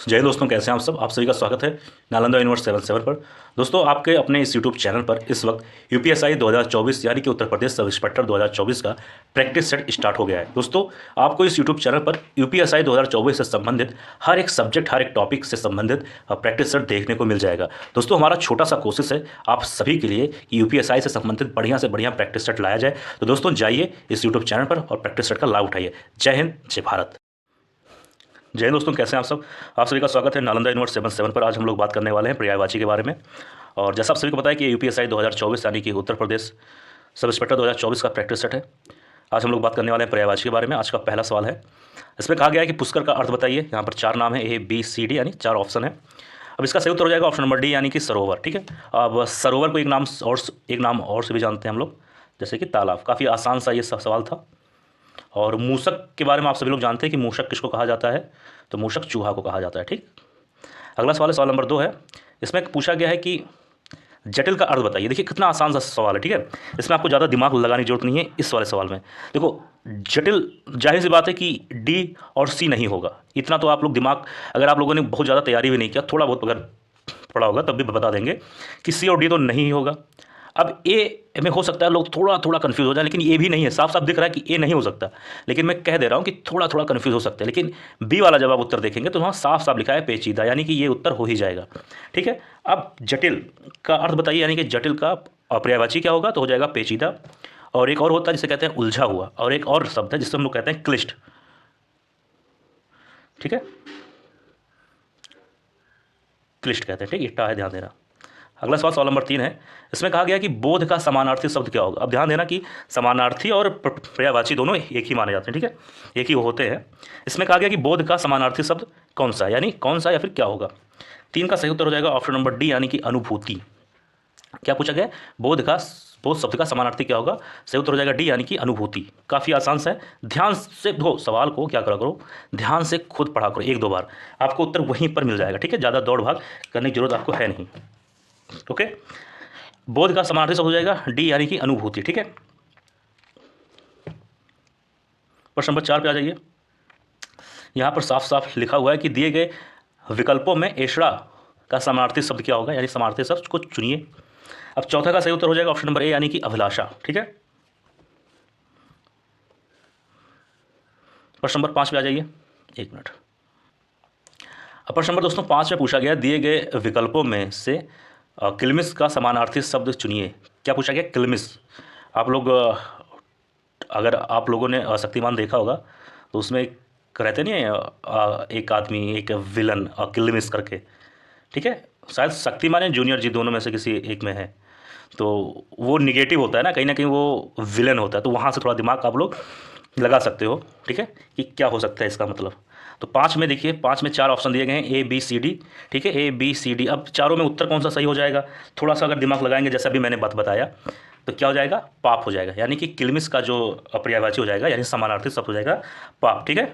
जय हिंद दोस्तों, कैसे हैं आप सब। आप सभी का स्वागत है नालंदा यूनिवर्स 77 पर। दोस्तों, आपके अपने इस यूट्यूब चैनल पर इस वक्त यूपीएसआई 2024 यानी कि उत्तर प्रदेश सब इंस्पेक्टर 2024 का प्रैक्टिस सेट स्टार्ट हो गया है। दोस्तों, आपको इस यूट्यूब चैनल पर यूपीएसआई 2024 से संबंधित हर एक सब्जेक्ट, हर एक टॉपिक से संबंधित प्रैक्टिस सेट देखने को मिल जाएगा। दोस्तों, हमारा छोटा सा कोशिश है आप सभी के लिए कि यूपीएसआई से संबंधित बढ़िया से बढ़िया प्रैक्टिस सेट लाया जाए। तो दोस्तों, जाइए इस यूट्यूब चैनल पर और प्रैक्टिस सेट का लाभ उठाइए। जय हिंद, जय भारत। जय हिंद दोस्तों, कैसे हैं आप सब। आप सभी का स्वागत है नालंदा यूनिवर्स 77 पर। आज हम लोग बात करने वाले हैं पर्यायवाची के बारे में। और जैसा आप सभी को पता है कि यूपीएसआई 2024 यानी कि उत्तर प्रदेश सब इंस्पेक्टर 2024 का प्रैक्टिस सेट है। आज हम लोग बात करने वाले हैं पर्यायवाची के बारे में। आज का पहला सवाल है, इसमें कहा गया है कि पुष्कर का अर्थ बताइए। यहाँ पर 4 नाम है, A B C D यानी 4 ऑप्शन है। अब इसका सही उत्तर हो जाएगा ऑप्शन नंबर डी यानी कि सरोवर। ठीक है, अब सरोवर को एक नाम और से भी जानते हैं हम लोग, जैसे कि तालाब। काफ़ी आसान सा ये सवाल था। और मूषक के बारे में आप सभी लोग जानते हैं कि मूषक किसको कहा जाता है, तो मूषक चूहा को कहा जाता है। ठीक, अगला सवाल है, सवाल नंबर 2 है। इसमें पूछा गया है कि जटिल का अर्थ बताइए। देखिए कितना आसान सा सवाल है। ठीक है, इसमें आपको ज़्यादा दिमाग लगाने की जरूरत नहीं है इस वाले सवाल में। देखो, जटिल जाहिर सी बात है कि डी और सी नहीं होगा। इतना तो आप लोग दिमाग, अगर आप लोगों ने बहुत ज़्यादा तैयारी भी नहीं किया, थोड़ा बहुत अगर पढ़ा होगा तब भी बता देंगे कि सी और डी तो नहीं होगा। अब ए में हो सकता है लोग थोड़ा थोड़ा कन्फ्यूज हो जाए, लेकिन ये भी नहीं है। साफ साफ दिख रहा है कि ए नहीं हो सकता, लेकिन मैं कह दे रहा हूँ कि थोड़ा थोड़ा कन्फ्यूज हो सकते हैं। लेकिन बी वाला जब आप उत्तर देखेंगे तो वहाँ साफ साफ लिखा है पेचीदा, यानी कि ये उत्तर हो ही जाएगा। ठीक है, अब जटिल का अर्थ बताइए, यानी कि जटिल का पर्यायवाची क्या होगा, तो हो जाएगा पेचीदा। और एक और होता है जिसे कहते हैं उलझा हुआ, और एक और शब्द है जिसे हम लोग कहते हैं क्लिष्ट। ठीक है, क्लिष्ट कहते हैं। ठीक, इट्टा है, ध्यान देना। अगला सवाल, सवाल नंबर 3 है। इसमें कहा गया कि बोध का समानार्थी शब्द क्या होगा। अब ध्यान देना कि समानार्थी और पर्यायवाची दोनों एक ही माने जाते हैं। ठीक है, एक ही होते हैं। इसमें कहा गया कि बोध का समानार्थी शब्द कौन सा है, यानी कौन सा या फिर क्या होगा। 3 का सही उत्तर हो जाएगा ऑप्शन नंबर डी यानी कि अनुभूति। क्या पूछा गया, बोध शब्द का समानार्थी क्या होगा, सही उत्तर हो जाएगा डी यानी कि अनुभूति। काफ़ी आसान सा है। ध्यान से दो सवाल को क्या करा करो, ध्यान से खुद पढ़ा करो 1-2 बार, आपको उत्तर वहीं पर मिल जाएगा। ठीक है, ज़्यादा दौड़ भाग करने की जरूरत आपको है नहीं। ओके, बोध का समानार्थी शब्द हो जाएगा डी यानी कि अनुभूति। ठीक है, प्रश्न नंबर 4 पे आ जाइए। यहां पर साफ साफ लिखा हुआ है कि दिए गए विकल्पों में एषड़ा का समानार्थी शब्द क्या होगा, यानी समानार्थी शब्द को चुनिए। अब चौथा का सही उत्तर हो जाएगा ऑप्शन नंबर ए यानी कि अभिलाषा। ठीक है, प्रश्न नंबर 5 पे आ जाइए, 1 मिनट। अब प्रश्न नंबर दोस्तों 5 में पूछा गया, दिए गए विकल्पों में से किलमिश का समानार्थी शब्द चुनिए। क्या पूछा गया, किलमिश। आप लोग अगर आप लोगों ने शक्तिमान देखा होगा तो उसमें एक रहते नहीं है, एक आदमी, एक विलन किलमिश करके। ठीक है, शायद शक्तिमान या जूनियर जी दोनों में से किसी एक में है। तो वो निगेटिव होता है ना कहीं वो विलन होता है। तो वहाँ से थोड़ा दिमाग आप लोग लगा सकते हो। ठीक है, कि क्या हो सकता है इसका मतलब। तो 5 में देखिए, 5 में 4 ऑप्शन दिए गए हैं, ए बी सी डी। ठीक है, ए बी सी डी। अब चारों में उत्तर कौन सा सही हो जाएगा, थोड़ा सा अगर दिमाग लगाएंगे, जैसा भी मैंने बात बताया, तो क्या हो जाएगा, पाप हो जाएगा। यानी कि किलमिश का जो पर्यायवाची हो जाएगा, यानी समानार्थी शब्द हो जाएगा पाप। ठीक है,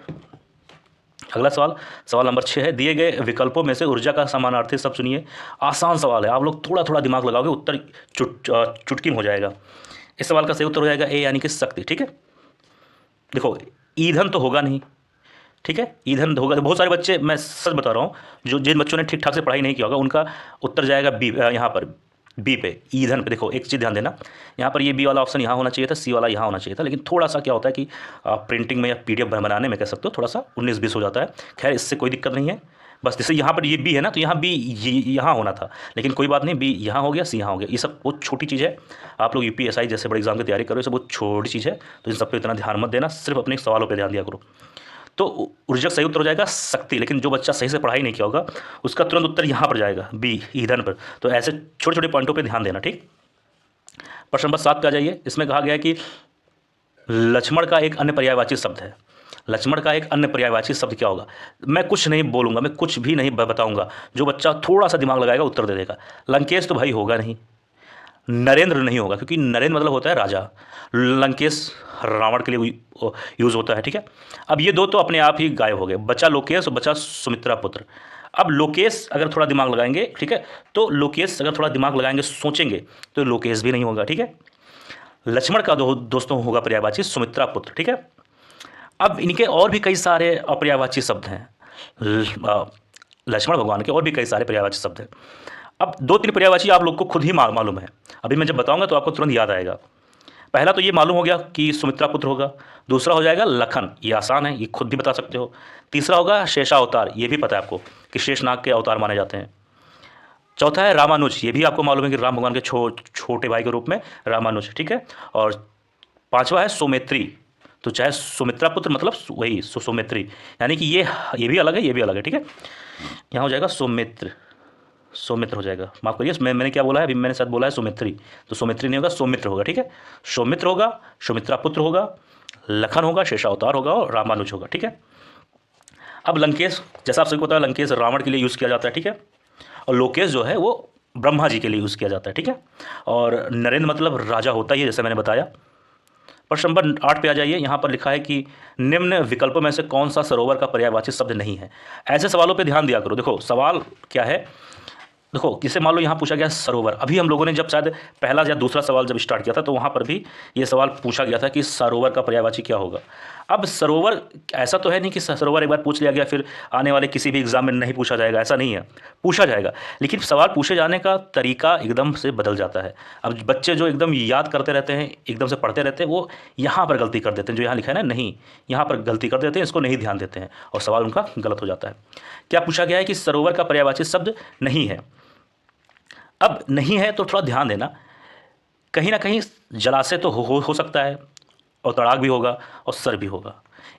अगला सवाल, सवाल नंबर 6 है। दिए गए विकल्पों में से ऊर्जा का समानार्थी शब्द चुनिए। आसान सवाल है, आप लोग थोड़ा थोड़ा दिमाग लगाओगे, उत्तर चुटकी में हो जाएगा। इस सवाल का सही उत्तर हो जाएगा ए यानी कि शक्ति। ठीक है, देखो ईंधन तो होगा नहीं। ठीक है, ईंधन होगा तो बहुत सारे बच्चे, मैं सच बता रहा हूँ, जो जिन बच्चों ने ठीक ठाक से पढ़ाई नहीं किया होगा उनका उत्तर जाएगा बी, यहाँ पर बी पे, ईंधन पे। देखो एक चीज़ ध्यान देना, यहाँ पर ये बी वाला ऑप्शन यहाँ होना चाहिए था, सी वाला यहाँ होना चाहिए था। लेकिन थोड़ा सा क्या होता है कि प्रिंटिंग में या पीडीएफ बनाने में कह सकते हो थोड़ा सा 19-20 हो जाता है। खैर, इससे कोई दिक्कत नहीं है। बस जैसे यहाँ पर ये बी है ना, तो यहाँ बी यहाँ होना था, लेकिन कोई बात नहीं, बी यहाँ हो गया, सी यहाँ हो गया। ये सब बहुत छोटी चीज़ है। आप लोग यूपीएसआई जैसे बड़े एग्जाम की तैयारी करो, ये सब बहुत छोटी चीज़ है। तो इन सब पर इतना ध्यान मत देना, सिर्फ अपने सवालों पर ध्यान दिया करो। तो ऊर्जा सही उत्तर हो जाएगा शक्ति। लेकिन जो बच्चा सही से पढ़ाई नहीं किया होगा उसका तुरंत उत्तर यहाँ पर जाएगा बी, ईंधन पर। तो ऐसे छोटे छोटे पॉइंटों पे ध्यान देना। ठीक, प्रश्न नंबर 7 पे आ जाइए। इसमें कहा गया है कि लक्ष्मण का एक अन्य पर्यायवाची शब्द है। लक्ष्मण का एक अन्य पर्यायवाची शब्द क्या होगा। मैं कुछ नहीं बोलूंगा, मैं कुछ भी नहीं बताऊंगा, जो बच्चा थोड़ा सा दिमाग लगाएगा उत्तर दे देगा। लंकेश तो भाई होगा नहीं, नरेंद्र नहीं होगा, क्योंकि नरेंद्र मतलब होता है राजा, लंकेश रावण के लिए यूज़ होता है। ठीक है, अब ये दो तो अपने आप ही गायब हो गए, बचा लोकेश और बचा सुमित्रा पुत्र। अब लोकेश अगर थोड़ा दिमाग लगाएंगे, ठीक है, तो लोकेश अगर थोड़ा दिमाग लगाएंगे, सोचेंगे, तो लोकेश भी नहीं होगा। ठीक है, लक्ष्मण का दोस्तों होगा पर्यायवाची सुमित्रा पुत्र। ठीक है, अब इनके और भी कई सारे अपर्यायवाची शब्द हैं। लक्ष्मण भगवान के और भी कई सारे पर्यायवाची शब्द हैं। अब 2-3 पर्यायवाची आप लोग को खुद ही मालूम है, अभी मैं जब बताऊंगा तो आपको तुरंत याद आएगा। पहला तो ये मालूम हो गया कि सुमित्रा पुत्र होगा। दूसरा हो जाएगा लखन, ये आसान है, ये खुद भी बता सकते हो। तीसरा होगा शेषावतार, ये भी पता है आपको कि शेषनाग के अवतार माने जाते हैं। चौथा है रामानुज, ये भी आपको मालूम है कि राम भगवान के छोटे भाई के रूप में रामानुज, ठीक है। और पांचवा है सौमित्री, तो चाहे सुमित्रा पुत्र मतलब वही सौमित्री, यानी कि ये भी अलग है, ये भी अलग है, ठीक है। यहाँ हो जाएगा सौमित्र, सौमित्र हो जाएगा, माफ करिए मैंने क्या बोला है अभी, मैंने शायद बोला है सौमित्री, तो सौमित्री नहीं होगा, सौमित्र होगा, ठीक है। सौमित्र होगा, सुमित्रा पुत्र होगा, लखन होगा, शेषावतार होगा और रामानुज होगा, ठीक है। अब लंकेश, जैसा आप सभी को पता है लंकेश रावण के लिए यूज़ किया जाता है, ठीक है। और लोकेश जो है वो ब्रह्मा जी के लिए यूज़ किया जाता है, ठीक है। और नरेंद्र मतलब राजा होता ही है, जैसे मैंने बताया। प्रश्न नंबर 8 पे आ जाइए। यहाँ पर लिखा है कि निम्न विकल्पों में से कौन सा सरोवर का पर्यायवाची शब्द नहीं है। ऐसे सवालों पे ध्यान दिया करो। देखो सवाल क्या है, देखो जैसे मान लो यहाँ पूछा गया सरोवर, अभी हम लोगों ने जब शायद पहला या दूसरा सवाल जब स्टार्ट किया था तो वहाँ पर भी ये सवाल पूछा गया था कि सरोवर का पर्यायवाची क्या होगा। अब सरोवर ऐसा तो है नहीं कि सरोवर एक बार पूछ लिया गया फिर आने वाले किसी भी एग्जाम में नहीं पूछा जाएगा, ऐसा नहीं है, पूछा जाएगा, लेकिन सवाल पूछे जाने का तरीका एकदम से बदल जाता है। अब बच्चे जो एकदम याद करते रहते हैं, एकदम से पढ़ते रहते हैं, वो यहाँ पर गलती कर देते हैं, जो यहाँ लिखा है ना नहीं, यहाँ पर गलती कर देते हैं, इसको नहीं ध्यान देते हैं और सवाल उनका गलत हो जाता है। क्या पूछा गया है कि सरोवर का पर्यायवाची शब्द नहीं है। अब नहीं है तो थोड़ा ध्यान देना, कहीं ना कहीं जलाशय तो हो सकता है और तड़ाक भी होगा और सर भी होगा।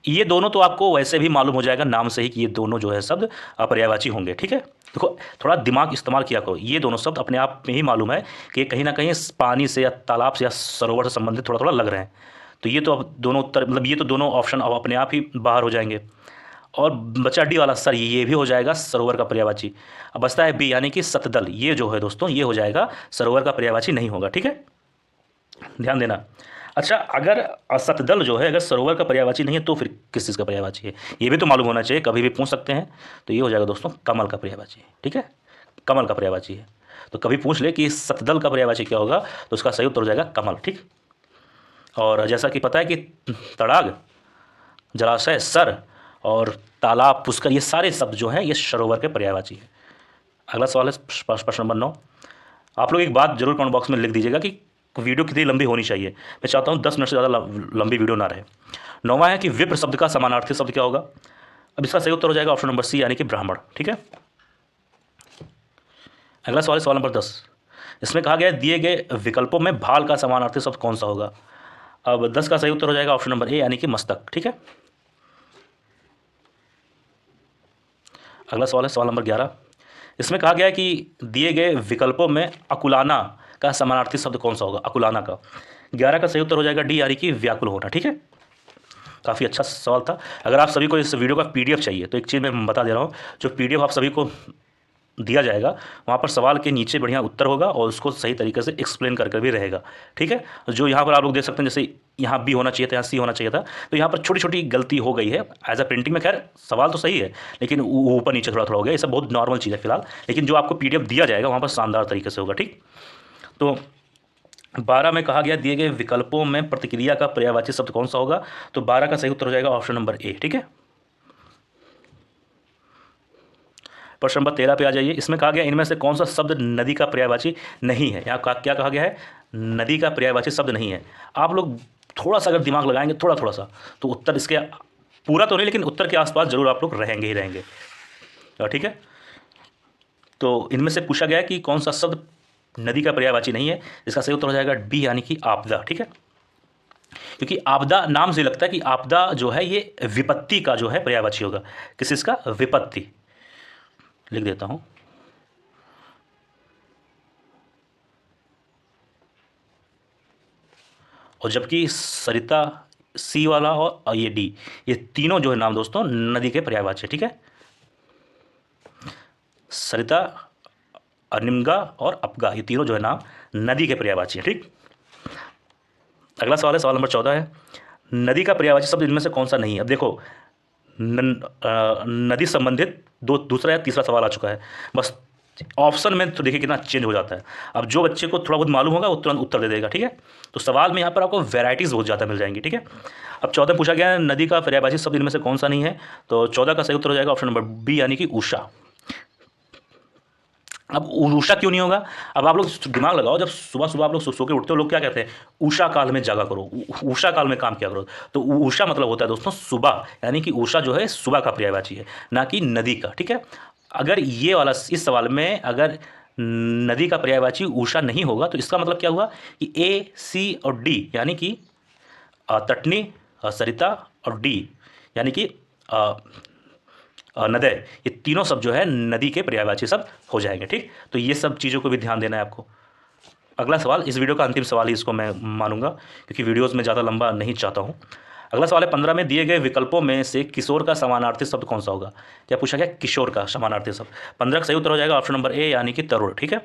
ये दोनों तो आपको वैसे भी मालूम हो जाएगा नाम से ही कि ये दोनों जो है शब्द पर्यायवाची होंगे, ठीक है। देखो थोड़ा दिमाग इस्तेमाल किया करो, ये दोनों शब्द अपने आप में ही मालूम है कि कहीं ना कहीं पानी से या तालाब से या सरोवर से संबंधित थोड़ा थोड़ा लग रहे हैं। तो ये तो अब दोनों उत्तर मतलब ये तो दोनों ऑप्शन अब अपने आप ही बाहर हो जाएंगे। और बचा डी वाला सर, ये भी हो जाएगा सरोवर का पर्यायवाची। अब बचता है बी यानी कि सतदल, ये जो है दोस्तों ये हो जाएगा सरोवर का पर्यायवाची नहीं होगा, ठीक है, ध्यान देना। अच्छा अगर सतदल जो है अगर सरोवर का पर्यायवाची नहीं है तो फिर किस चीज़ का पर्यायवाची है, ये भी तो मालूम होना चाहिए, कभी भी पूछ सकते हैं। तो ये हो जाएगा दोस्तों कमल का पर्यायवाची, ठीक है, कमल का पर्यायवाची है। तो कभी पूछ ले कि सतदल का पर्यायवाची क्या होगा तो उसका सही उत्तर हो जाएगा कमल, ठीक। और जैसा कि पता है कि तड़ाग, जलाशय, सर और तालाब, पुष्कर, ये सारे शब्द जो हैं ये सरोवर के पर्यायवाची है। अगला सवाल है प्रश्न नंबर 9। आप लोग एक बात जरूर कमेंट बॉक्स में लिख दीजिएगा कि वीडियो कितनी लंबी होनी चाहिए। मैं चाहता हूँ 10 मिनट से ज़्यादा लंबी वीडियो ना रहे। 9वां है कि विप्र शब्द का समानार्थी शब्द क्या होगा। अब इसका सही उत्तर हो जाएगा ऑप्शन नंबर सी यानी कि ब्राह्मण, ठीक है। अगला सवाल है सवाल नंबर 10। इसमें कहा गया है दिए गए विकल्पों में भाल का समानार्थी शब्द कौन सा होगा। अब 10 का सही उत्तर हो जाएगा ऑप्शन नंबर ए यानी कि मस्तक, ठीक है। अगला सवाल है सवाल नंबर 11। इसमें कहा गया है कि दिए गए विकल्पों में अकुलाना का समानार्थी शब्द कौन सा होगा। अकुलाना का 11 का सही उत्तर हो जाएगा डी यानी कि व्याकुल होना, ठीक है। काफ़ी अच्छा सवाल था। अगर आप सभी को इस वीडियो का पीडीएफ चाहिए तो एक चीज़ मैं बता दे रहा हूँ, जो पीडीएफ आप सभी को दिया जाएगा वहाँ पर सवाल के नीचे बढ़िया उत्तर होगा और उसको सही तरीके से एक्सप्लेन करके भी रहेगा, ठीक है। जो यहाँ पर आप लोग देख सकते हैं जैसे यहाँ बी होना चाहिए था, यहाँ सी होना चाहिए था, तो यहाँ पर छोटी छोटी गलती हो गई है एज अ प्रिंटिंग में। खैर सवाल तो सही है लेकिन ऊपर नीचे थोड़ा थोड़ा हो गया, ये सब बहुत नॉर्मल चीज़ है फिलहाल, लेकिन जो आपको पीडीएफ दिया जाएगा वहाँ पर शानदार तरीके से होगा, ठीक। तो 12 में कहा गया दिए गए विकल्पों में प्रतिक्रिया का पर्यायवाची शब्द कौन सा होगा। तो 12 का सही उत्तर हो जाएगा ऑप्शन नंबर ए, ठीक है। प्रश्न नंबर 13 पे आ जाइए। इसमें कहा गया इनमें से कौन सा शब्द नदी का पर्यायवाची नहीं है। यहाँ क्या कहा गया है, नदी का पर्यायवाची शब्द नहीं है। आप लोग थोड़ा सा अगर दिमाग लगाएंगे थोड़ा सा तो उत्तर इसके पूरा तो नहीं लेकिन उत्तर के आसपास जरूर आप लोग रहेंगे ही रहेंगे, ठीक है। तो इनमें से पूछा गया है कि कौन सा शब्द नदी का पर्यायवाची नहीं है। इसका सही उत्तर हो जाएगा बी यानी कि आपदा, ठीक है। क्योंकि आपदा नाम से लगता है कि आपदा जो है ये विपत्ति का जो है पर्यायवाची होगा। किस इसका, विपत्ति, लिख देता हूं। और जबकि सरिता सी वाला और ये डी, ये तीनों जो है नाम दोस्तों नदी के पर्यायवाची, ठीक है। सरिता, अनिमगा और अपगा, ये तीनों जो है नाम नदी के पर्यायवाची है, ठीक। अगला सवाल है सवाल नंबर 14 है नदी का पर्यायवाची शब्द इनमें से कौन सा नहीं है। अब देखो नदी संबंधित दूसरा या तीसरा सवाल आ चुका है, बस ऑप्शन में तो देखिए कितना चेंज हो जाता है। अब जो बच्चे को थोड़ा बहुत मालूम होगा वो तुरंत उत्तर दे देगा, ठीक है। तो सवाल में यहाँ पर आपको वैराइटीज़ बहुत ज़्यादा मिल जाएंगी, ठीक है। अब 14 पूछा गया है नदी का पर्यायवाची शब्द इनमें से कौन सा नहीं है। तो 14 का सही उत्तर हो जाएगा ऑप्शन नंबर बी यानी कि उषा। अब उषा क्यों नहीं होगा? अब आप लोग दिमाग लगाओ, जब सुबह सुबह आप लोग सो के उठते हो, लोग क्या कहते हैं, उषा काल में जागा करो, उषा काल में काम किया करो। तो उषा मतलब होता है दोस्तों सुबह, यानी कि उषा जो है सुबह का पर्यायवाची है, ना कि नदी का। ठीक है, अगर ये वाला इस सवाल में अगर नदी का पर्यायवाची उषा नहीं होगा तो इसका मतलब क्या हुआ कि ए, सी और डी यानी कि तटनी, सरिता और डी यानी कि नदय, ये तीनों सब जो है नदी के पर्यायवाची सब हो जाएंगे। ठीक, तो ये सब चीज़ों को भी ध्यान देना है आपको। अगला सवाल, इस वीडियो का अंतिम सवाल ही इसको मैं मानूंगा, क्योंकि वीडियोस में ज़्यादा लंबा नहीं चाहता हूँ। अगला सवाल है, 15 में दिए गए विकल्पों में से किशोर का समानार्थी शब्द कौन सा होगा? क्या पूछा गया? किशोर का समानार्थी शब्द। 15 का सही उत्तर हो जाएगा ऑप्शन नंबर ए, यानी कि तरुण। ठीक है,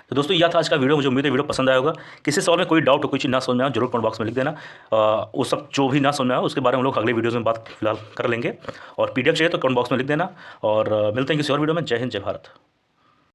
तो दोस्तों यह था आज का वीडियो। मुझे उम्मीद है वीडियो पसंद आया होगा। किसी सवाल में कोई डाउट हो, कोई चीज़ ना समझ में आए, जरूर कमेंट बॉक्स में लिख देना। वो सब जो भी ना समझ में आए उसके बारे में हम लोग अगले वीडियोज़ में बात फिलहाल कर लेंगे। और PDF चाहिए तो कमेंट बॉक्स में लिख देना। और मिलते हैं किसी और वीडियो में। जय हिंद, जय भारत।